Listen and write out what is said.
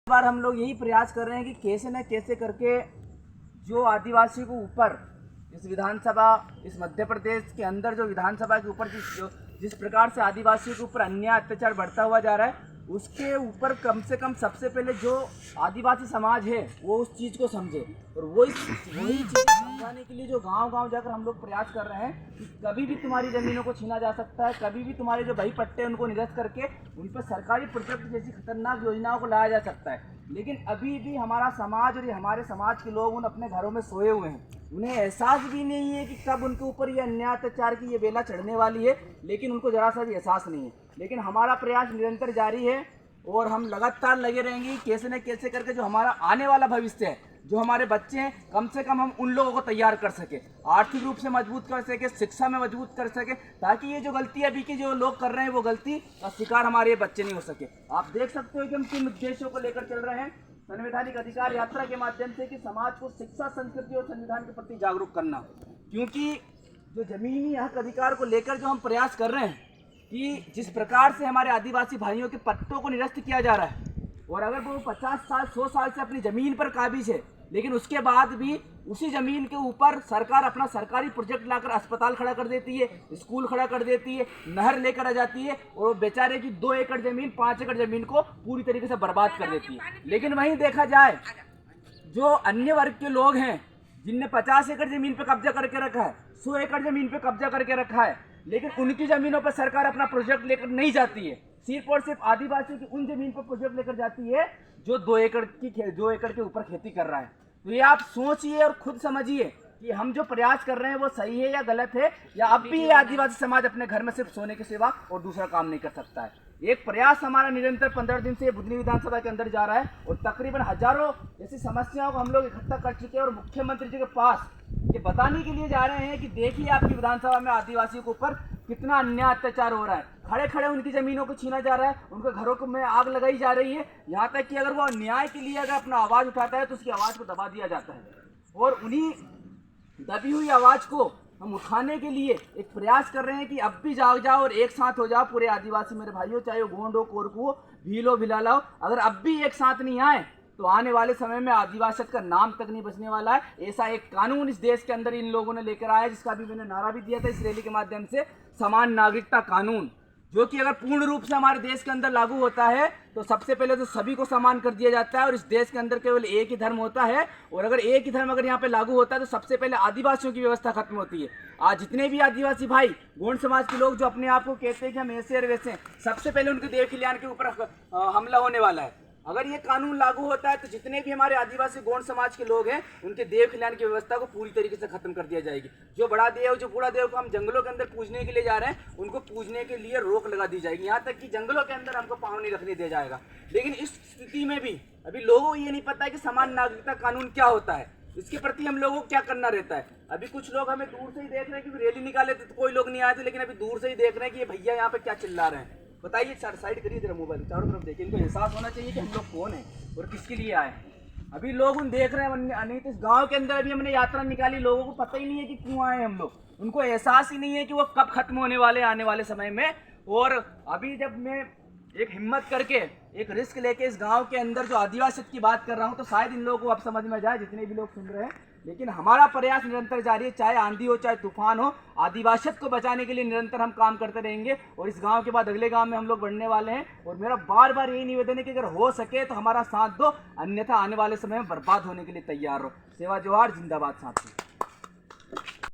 बार हम लोग यही प्रयास कर रहे हैं कि कैसे न कैसे करके जो आदिवासी को ऊपर इस विधानसभा, इस मध्य प्रदेश के अंदर जो विधानसभा के ऊपर जिस प्रकार से आदिवासियों के ऊपर अन्याय अत्याचार बढ़ता हुआ जा रहा है, उसके ऊपर कम से कम सबसे पहले जो आदिवासी समाज है वो उस चीज़ को समझे। और वही चीज़ समझाने के लिए जो गांव-गांव जाकर हम लोग प्रयास कर रहे हैं कि कभी भी तुम्हारी ज़मीनों को छीना जा सकता है, कभी भी तुम्हारे जो बही पट्टे उनको निरस्त करके उन पर सरकारी प्रोजेक्ट जैसी खतरनाक योजनाओं को लाया जा सकता है। लेकिन अभी भी हमारा समाज और ये हमारे समाज के लोग उन अपने घरों में सोए हुए हैं। उन्हें एहसास भी नहीं है कि कब उनके ऊपर ये अन्याय अत्याचार की ये बेला चढ़ने वाली है, लेकिन उनको ज़रा सा भी एहसास नहीं है। लेकिन हमारा प्रयास निरंतर जारी है और हम लगातार लगे रहेंगे कैसे न कैसे करके जो हमारा आने वाला भविष्य है, जो हमारे बच्चे हैं, कम से कम हम उन लोगों को तैयार कर सके, आर्थिक रूप से मजबूत कर सके, शिक्षा में मजबूत कर सके, ताकि ये जो गलती अभी के जो लोग कर रहे हैं वो गलती का शिकार हमारे बच्चे नहीं हो सके। आप देख सकते हो कि हम किन उद्देश्यों को लेकर चल रहे हैं। संवैधानिक अधिकार यात्रा के माध्यम से कि समाज को शिक्षा, संस्कृति और संविधान के प्रति जागरूक करना, क्योंकि जो जमीनी हक अधिकार को लेकर जो हम प्रयास कर रहे हैं कि जिस प्रकार से हमारे आदिवासी भाइयों के पट्टों को निरस्त किया जा रहा है, और अगर वो 50 साल 100 साल से अपनी ज़मीन पर काबिज है, लेकिन उसके बाद भी उसी ज़मीन के ऊपर सरकार अपना सरकारी प्रोजेक्ट लाकर अस्पताल खड़ा कर देती है, स्कूल खड़ा कर देती है, नहर लेकर आ जाती है, और बेचारे की 2 एकड़ ज़मीन, 5 एकड़ ज़मीन को पूरी तरीके से बर्बाद कर देती है। लेकिन वहीं देखा जाए जो अन्य वर्ग के लोग हैं जिनने 50 एकड़ ज़मीन पर कब्जा करके रखा है, 100 एकड़ ज़मीन पर कब्जा करके रखा है, लेकिन उनकी ज़मीनों पर सरकार अपना प्रोजेक्ट लेकर नहीं जाती है। सिर्फ और सिर्फ आदिवासियों की उन जमीन पर प्रोजेक्ट लेकर जाती है जो 2 एकड़ के ऊपर खेती कर रहा है। तो ये आप सोचिए और खुद समझिए कि हम जो प्रयास कर रहे हैं वो सही है या गलत है, या अब भी ये आदिवासी समाज अपने घर में सिर्फ सोने के सिवा और दूसरा काम नहीं कर सकता है। एक प्रयास हमारा निरंतर 15 दिन से बुधनी विधानसभा के अंदर जा रहा है और तकरीबन हजारों ऐसी समस्याओं को हम लोग इकट्ठा कर चुके हैं और मुख्यमंत्री जी के पास ये बताने के लिए जा रहे हैं कि देखिए आपकी विधानसभा में आदिवासियों के ऊपर कितना अन्याय अत्याचार हो रहा है, खड़े खड़े उनकी ज़मीनों को छीना जा रहा है, उनके घरों को में आग लगाई जा रही है, यहाँ तक कि अगर वो न्याय के लिए अगर अपना आवाज़ उठाता है तो उसकी आवाज़ को दबा दिया जाता है। और उन्हीं दबी हुई आवाज़ को हम उठाने के लिए एक प्रयास कर रहे हैं कि अब भी जाग जाओ और एक साथ हो जाओ पूरे आदिवासी मेरे भाइयों, चाहे वो गोंड हो, कोरकू हो, भील हो, भिलाला हो। अगर अब भी एक साथ नहीं आए तो आने वाले समय में आदिवासियत का नाम तक नहीं बचने वाला है। ऐसा एक कानून इस देश के अंदर इन लोगों ने लेकर आया, जिसका भी मैंने नारा भी दिया था इस रैली के माध्यम से, समान नागरिकता कानून, जो कि अगर पूर्ण रूप से हमारे देश के अंदर लागू होता है तो सबसे पहले तो सभी को समान कर दिया जाता है और इस देश के अंदर केवल एक ही धर्म होता है। और अगर एक ही धर्म अगर यहाँ पे लागू होता है तो सबसे पहले आदिवासियों की व्यवस्था खत्म होती है। आज जितने भी आदिवासी भाई, गोंड समाज के लोग जो अपने आप को कहते हैं कि हम ऐसे और वैसे हैं, सबसे पहले उनके देव कल्याण के ऊपर हमला होने वाला है। अगर ये कानून लागू होता है तो जितने भी हमारे आदिवासी गोंड समाज के लोग हैं उनके देव कल्याण की व्यवस्था को पूरी तरीके से खत्म कर दिया जाएगी। जो बड़ा देव, जो बूढ़ा देव को हम जंगलों के अंदर पूजने के लिए जा रहे हैं, उनको पूजने के लिए रोक लगा दी जाएगी, यहाँ तक कि जंगलों के अंदर हमको पाँव नहीं रखने दिया जाएगा। लेकिन इस स्थिति में भी अभी लोगों को ये नहीं पता है कि समान नागरिकता कानून क्या होता है, इसके प्रति हम लोगों को क्या करना रहता है। अभी कुछ लोग हमें दूर से ही देख रहे हैं कि रैली निकाले थे तो कोई लोग नहीं आए थे, लेकिन अभी दूर से ही देख रहे हैं कि ये भैया यहाँ पे क्या चिल्ला रहे हैं। बताइए, साइड करिए जरा मोबाइल, चारों तरफ देखिए, इनको एहसास होना चाहिए कि हम लोग कौन हैं और किसके लिए आए हैं। अभी लोग उन देख रहे हैं, नहीं तो इस गाँव के अंदर अभी हमने यात्रा निकाली, लोगों को पता ही नहीं है कि क्यों आए हम लोग, उनको एहसास ही नहीं है कि वो कब खत्म होने वाले आने वाले समय में। और अभी जब मैं एक हिम्मत करके एक रिस्क लेके इस गांव के अंदर जो आदिवासियत की बात कर रहा हूं तो शायद इन लोगों को अब समझ में जाए, जितने भी लोग सुन रहे हैं। लेकिन हमारा प्रयास निरंतर जारी है, चाहे आंधी हो चाहे तूफान हो, आदिवासियत को बचाने के लिए निरंतर हम काम करते रहेंगे। और इस गांव के बाद अगले गांव में हम लोग बढ़ने वाले हैं। और मेरा बार बार यही निवेदन है कि अगर हो सके तो हमारा साथ दो, अन्यथा आने वाले समय में बर्बाद होने के लिए तैयार रहो। सेवा जोहार, जिंदाबाद साथी।